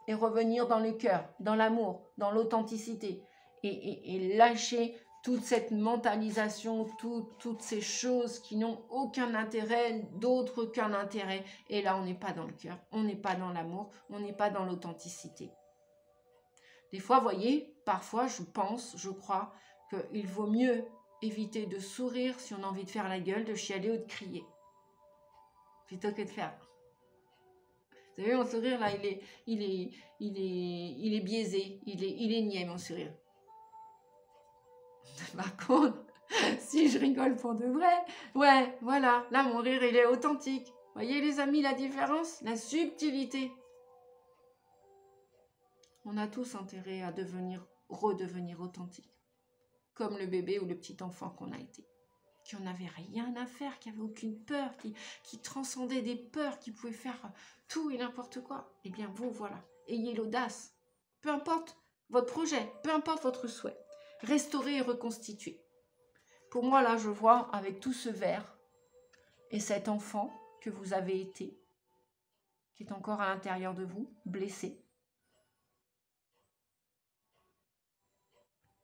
Et revenir dans le cœur, dans l'amour, dans l'authenticité. Et lâcher toute cette mentalisation, toutes ces choses qui n'ont aucun intérêt, d'autre qu'un intérêt. Et là, on n'est pas dans le cœur, on n'est pas dans l'amour, on n'est pas dans l'authenticité. Des fois, vous voyez, parfois, je crois qu'il vaut mieux éviter de sourire si on a envie de faire la gueule, de chialer ou de crier. Plutôt que de faire... Vous savez, mon sourire, là, il est biaisé, il est niais, mon sourire. Par contre, si je rigole pour de vrai, ouais, voilà, là, mon rire, il est authentique. Voyez, les amis, la différence, la subtilité. On a tous intérêt à redevenir authentique, comme le bébé ou le petit enfant qu'on a été, qui n'en avait rien à faire, qui n'avait aucune peur, qui transcendait des peurs, qui pouvait faire tout et n'importe quoi. Eh bien, vous, voilà, ayez l'audace, peu importe votre projet, peu importe votre souhait, restaurer et reconstituer. Pour moi, là, je vois avec tout ce vert et cet enfant que vous avez été, qui est encore à l'intérieur de vous, blessé,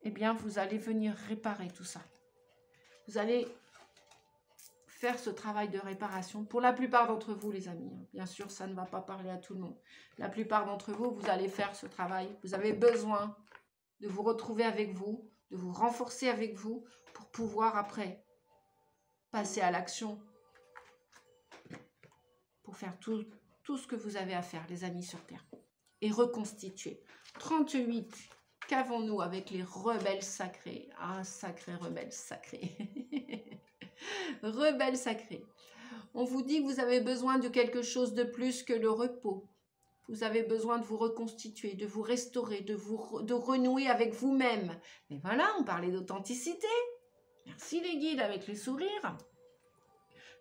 eh bien, vous allez venir réparer tout ça. Vous allez faire ce travail de réparation. Pour la plupart d'entre vous, les amis, bien sûr, ça ne va pas parler à tout le monde. La plupart d'entre vous, vous allez faire ce travail. Vous avez besoin de vous retrouver avec vous, de vous renforcer avec vous pour pouvoir après passer à l'action, pour faire tout ce que vous avez à faire, les amis sur Terre, et reconstituer. 38. Qu'avons-nous avec les rebelles sacrés? Ah, sacré rebelle sacré. Rebelle sacré. On vous dit que vous avez besoin de quelque chose de plus que le repos. Vous avez besoin de vous reconstituer, de vous restaurer, de renouer avec vous-même. Mais voilà, on parlait d'authenticité. Merci les guides avec les sourires.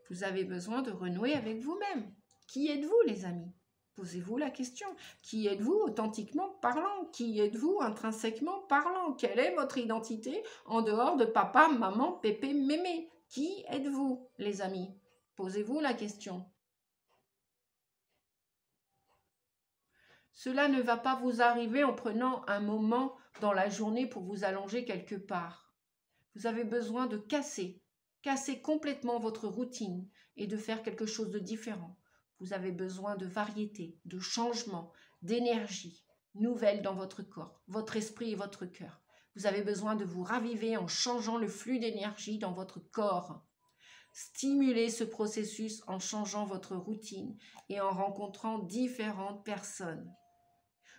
Vous avez besoin de renouer avec vous-même. Qui êtes-vous, les amis? Posez-vous la question. Qui êtes-vous authentiquement parlant? Qui êtes-vous intrinsèquement parlant? Quelle est votre identité en dehors de papa, maman, pépé, mémé? Qui êtes-vous, les amis? Posez-vous la question. Cela ne va pas vous arriver en prenant un moment dans la journée pour vous allonger quelque part. Vous avez besoin de casser complètement votre routine et de faire quelque chose de différent. Vous avez besoin de variété, de changement, d'énergie nouvelle dans votre corps, votre esprit et votre cœur. Vous avez besoin de vous raviver en changeant le flux d'énergie dans votre corps. Stimulez ce processus en changeant votre routine et en rencontrant différentes personnes.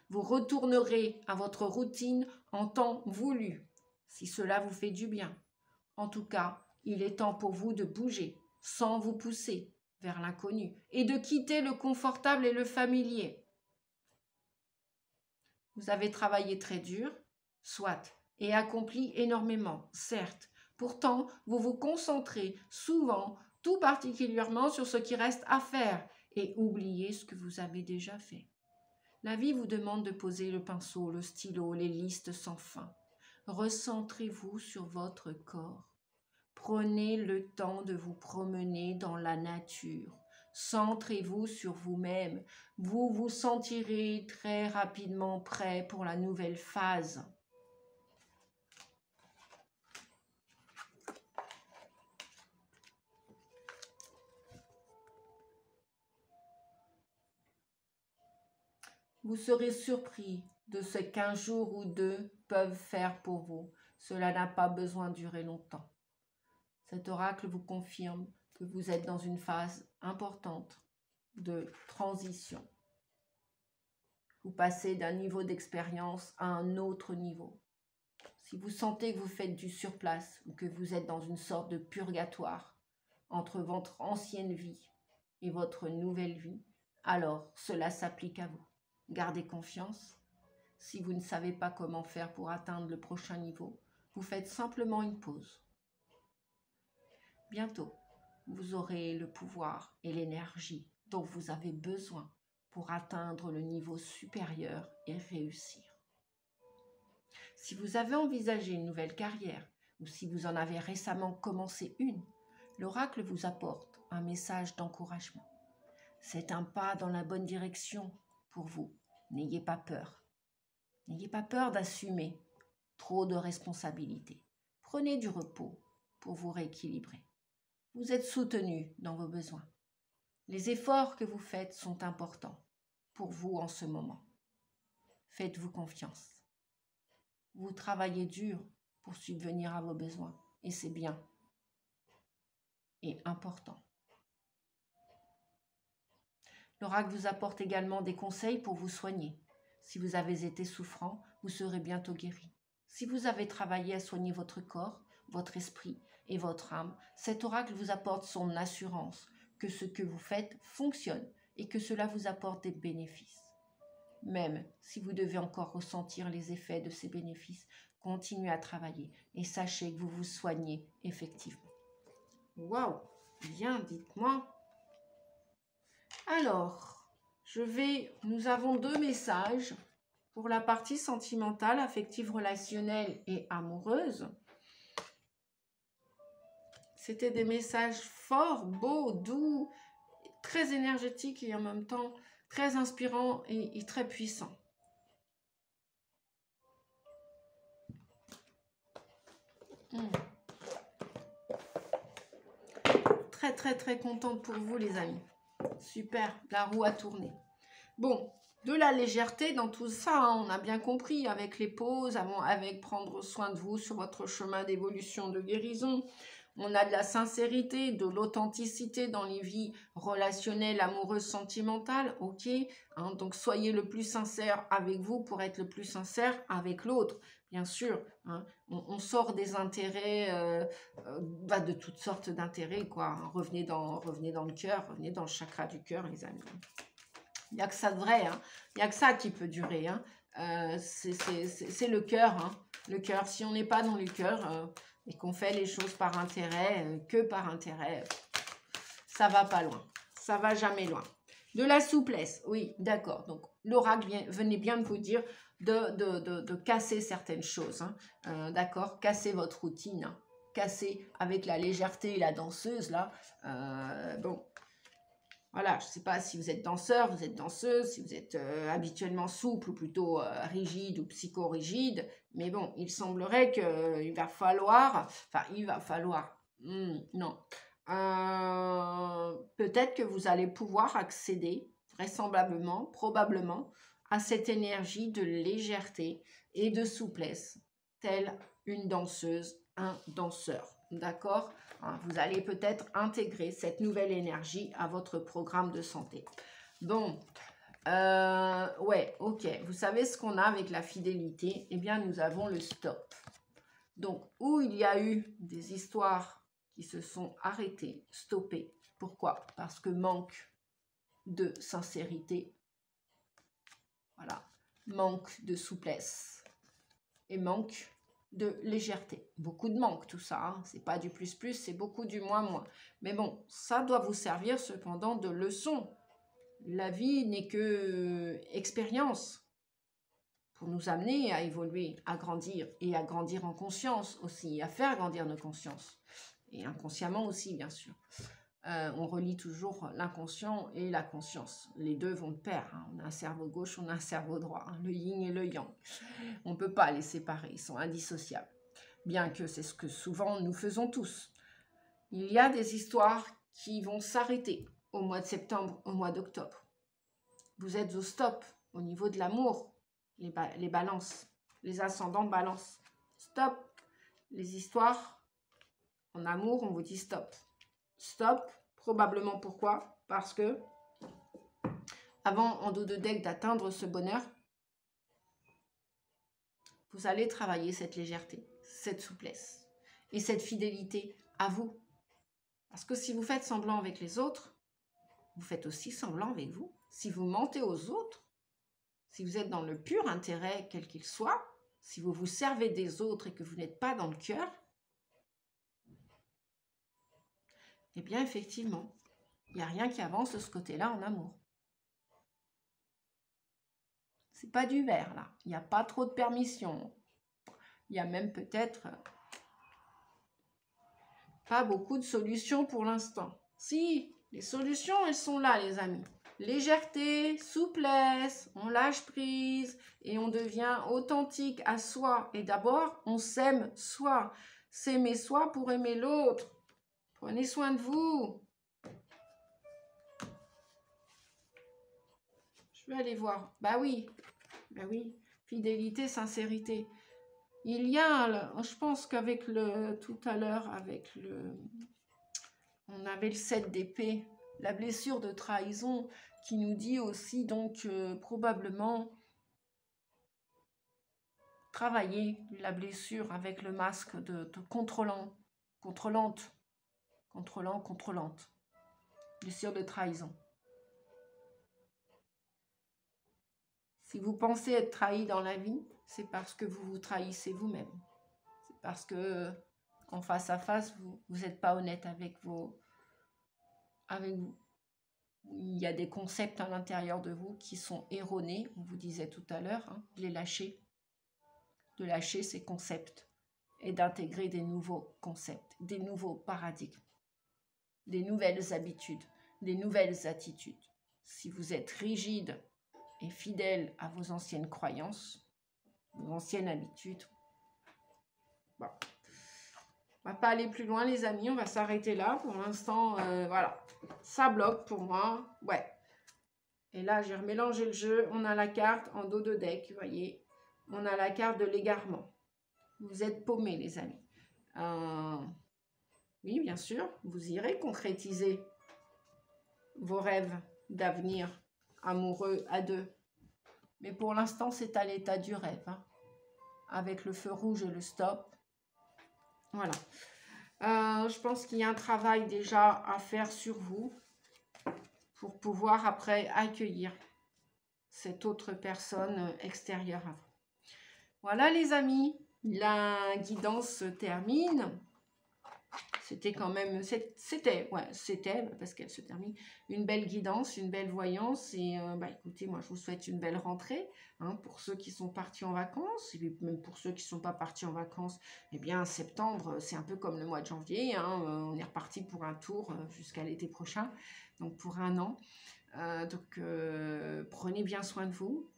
Vous retournerez à votre routine en temps voulu, si cela vous fait du bien. En tout cas, il est temps pour vous de bouger, sans vous pousser vers l'inconnu, et de quitter le confortable et le familier. Vous avez travaillé très dur, soit, et accompli énormément, certes. Pourtant, vous vous concentrez souvent, tout particulièrement sur ce qui reste à faire, et oubliez ce que vous avez déjà fait. La vie vous demande de poser le pinceau, le stylo, les listes sans fin. Recentrez-vous sur votre corps. Prenez le temps de vous promener dans la nature. Centrez-vous sur vous-même. Vous vous sentirez très rapidement prêt pour la nouvelle phase. Vous serez surpris de ce qu'un jour ou deux peuvent faire pour vous. Cela n'a pas besoin de durer longtemps. Cet oracle vous confirme que vous êtes dans une phase importante de transition. Vous passez d'un niveau d'expérience à un autre niveau. Si vous sentez que vous faites du surplace ou que vous êtes dans une sorte de purgatoire entre votre ancienne vie et votre nouvelle vie, alors cela s'applique à vous. Gardez confiance. Si vous ne savez pas comment faire pour atteindre le prochain niveau, vous faites simplement une pause. Bientôt, vous aurez le pouvoir et l'énergie dont vous avez besoin pour atteindre le niveau supérieur et réussir. Si vous avez envisagé une nouvelle carrière ou si vous en avez récemment commencé une, l'oracle vous apporte un message d'encouragement. C'est un pas dans la bonne direction pour vous. N'ayez pas peur. N'ayez pas peur d'assumer trop de responsabilités. Prenez du repos pour vous rééquilibrer. Vous êtes soutenu dans vos besoins. Les efforts que vous faites sont importants pour vous en ce moment. Faites-vous confiance. Vous travaillez dur pour subvenir à vos besoins et c'est bien et important. L'oracle vous apporte également des conseils pour vous soigner. Si vous avez été souffrant, vous serez bientôt guéri. Si vous avez travaillé à soigner votre corps, votre esprit et votre âme, cet oracle vous apporte son assurance que ce que vous faites fonctionne et que cela vous apporte des bénéfices. Même si vous devez encore ressentir les effets de ces bénéfices, continuez à travailler et sachez que vous vous soignez effectivement. Waouh, bien, dites-moi. Alors, nous avons 2 messages pour la partie sentimentale, affective, relationnelle et amoureuse. C'était des messages forts, beaux, doux, très énergétiques et en même temps très inspirants et très puissants. Très, très, très contente pour vous, les amis. Super, la roue a tourné. Bon, de la légèreté dans tout ça, hein, on a bien compris, avec les pauses, avec prendre soin de vous sur votre chemin d'évolution, de guérison. On a de la sincérité, de l'authenticité dans les vies relationnelles, amoureuses, sentimentales, ok, hein, donc soyez le plus sincère avec vous pour être le plus sincère avec l'autre, bien sûr, hein, on sort des intérêts, de toutes sortes d'intérêts, quoi, hein, revenez dans le cœur, revenez dans le chakra du cœur, les amis. Il n'y a que ça de vrai, hein. Il n'y a que ça qui peut durer, hein. C'est le cœur, hein. Le cœur, si on n'est pas dans le cœur et qu'on fait les choses par intérêt, que par intérêt, ça va pas loin, ça va jamais loin. De la souplesse, oui, d'accord. Donc, l'oracle venait bien de vous dire de casser certaines choses, hein. D'accord, casser votre routine, hein. casser avec la légèreté et la danseuse, là. Bon, voilà, je ne sais pas si vous êtes danseur, vous êtes danseuse, si vous êtes habituellement souple ou plutôt rigide ou psychorigide. Mais bon, il semblerait qu'il va falloir, non. Peut-être que vous allez pouvoir accéder, vraisemblablement, probablement, à cette énergie de légèreté et de souplesse, telle une danseuse, un danseur. D'accord ? Vous allez peut-être intégrer cette nouvelle énergie à votre programme de santé. Bon, ouais, ok. Vous savez ce qu'on a avec la fidélité? Eh bien, nous avons le stop. Donc, où il y a eu des histoires qui se sont arrêtées, stoppées. Pourquoi? Parce que manque de sincérité. Voilà. Manque de souplesse. Et manque de légèreté. Beaucoup de manque, tout ça. Hein. C'est pas du plus, c'est beaucoup du moins. Mais bon, ça doit vous servir cependant de leçon. La vie n'est que expérience pour nous amener à évoluer, à grandir et à grandir en conscience aussi, à faire grandir nos consciences. Et inconsciemment aussi, bien sûr. On relie toujours l'inconscient et la conscience. Les deux vont de pair. Hein. On a un cerveau gauche, on a un cerveau droit. Hein. Le yin et le yang. On ne peut pas les séparer. Ils sont indissociables. Bien que c'est ce que souvent nous faisons tous. Il y a des histoires qui vont s'arrêter au mois de septembre, au mois d'octobre. Vous êtes au stop au niveau de l'amour, les balances, les ascendants balance. Stop. Les histoires en amour, on vous dit stop. Stop, probablement pourquoi? Parce que avant, en dos de deck, d'atteindre ce bonheur, vous allez travailler cette légèreté, cette souplesse et cette fidélité à vous. Parce que si vous faites semblant avec les autres, vous faites aussi semblant avec vous. Si vous mentez aux autres, si vous êtes dans le pur intérêt, quel qu'il soit, si vous vous servez des autres et que vous n'êtes pas dans le cœur, eh bien, effectivement, il n'y a rien qui avance de ce côté-là en amour. C'est pas du verre, là. Il n'y a pas trop de permission. Il y a même peut-être pas beaucoup de solutions pour l'instant. Si, les solutions, elles sont là, les amis. Légèreté, souplesse, on lâche prise et on devient authentique à soi. Et d'abord, on s'aime soi. S'aimer soi pour aimer l'autre. Prenez soin de vous. Je vais aller voir. Bah oui. Fidélité, sincérité. Il y a, je pense qu'avec tout à l'heure, on avait le 7 d'épée, la blessure de trahison, qui nous dit aussi donc probablement travailler la blessure avec le masque de contrôlante. Blessure de trahison. Si vous pensez être trahi dans la vie, c'est parce que vous vous trahissez vous-même. C'est parce que en face à face, vous n'êtes pas honnête avec vous. Il y a des concepts à l'intérieur de vous qui sont erronés, on vous disait tout à l'heure, hein, de les lâcher. De lâcher ces concepts et d'intégrer des nouveaux concepts, des nouveaux paradigmes, des nouvelles habitudes, des nouvelles attitudes. Si vous êtes rigide et fidèle à vos anciennes croyances, vos anciennes habitudes, bon. On va pas aller plus loin, les amis. On va s'arrêter là. Pour l'instant, voilà. Ça bloque pour moi. Ouais. Et là, j'ai remélangé le jeu. On a la carte en dos de deck, vous voyez. On a la carte de l'égarement. Vous êtes paumés, les amis. Oui, bien sûr. Vous irez concrétiser vos rêves d'avenir amoureux à deux. Mais pour l'instant, c'est à l'état du rêve. Hein, avec le feu rouge et le stop. Voilà. Je pense qu'il y a un travail déjà à faire sur vous pour pouvoir après accueillir cette autre personne extérieure à vous. Voilà les amis, la guidance se termine. c'était quand même, c'était, ouais, c'était, parce qu'elle se termine, une belle guidance, une belle voyance. Et écoutez, moi, je vous souhaite une belle rentrée, hein, pour ceux qui sont partis en vacances, et puis même pour ceux qui ne sont pas partis en vacances. Eh bien, septembre, c'est un peu comme le mois de janvier, hein, on est reparti pour un tour jusqu'à l'été prochain, donc pour un an. Prenez bien soin de vous.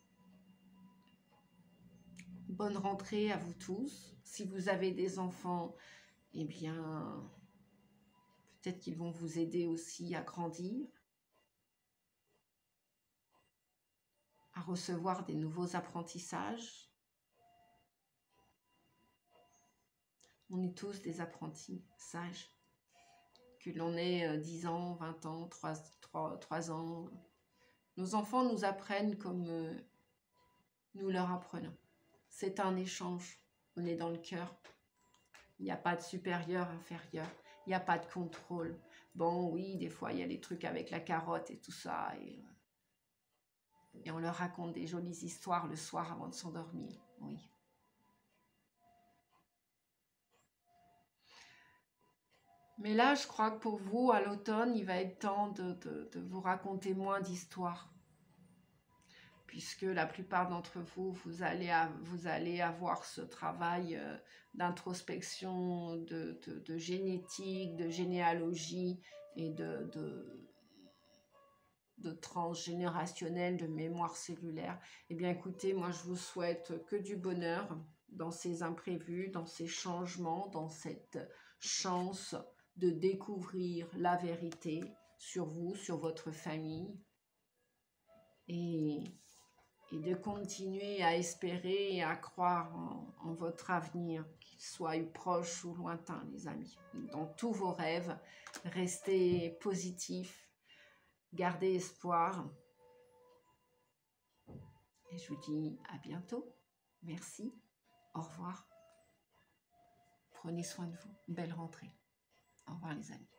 Bonne rentrée à vous tous. Si vous avez des enfants, eh bien, peut-être qu'ils vont vous aider aussi à grandir, à recevoir des nouveaux apprentissages. On est tous des apprentis sages, que l'on ait 10 ans, 20 ans, 3 ans. Nos enfants nous apprennent comme nous leur apprenons. C'est un échange, on est dans le cœur. Il n'y a pas de supérieur, inférieur, il n'y a pas de contrôle. Bon, oui, des fois, il y a les trucs avec la carotte et tout ça, et on leur raconte des jolies histoires le soir avant de s'endormir, oui. Mais là, je crois que pour vous, à l'automne, il va être temps de vous raconter moins d'histoires. Puisque la plupart d'entre vous, vous allez avoir ce travail d'introspection, de génétique, de généalogie et de transgénérationnel, de mémoire cellulaire. Eh bien, écoutez, moi, je vous souhaite que du bonheur dans ces imprévus, dans ces changements, dans cette chance de découvrir la vérité sur vous, sur votre famille, et de continuer à espérer et à croire en votre avenir, qu'il soit proche ou lointain, les amis. Dans tous vos rêves, restez positifs, gardez espoir. Et je vous dis à bientôt. Merci. Au revoir. Prenez soin de vous. Belle rentrée. Au revoir les amis.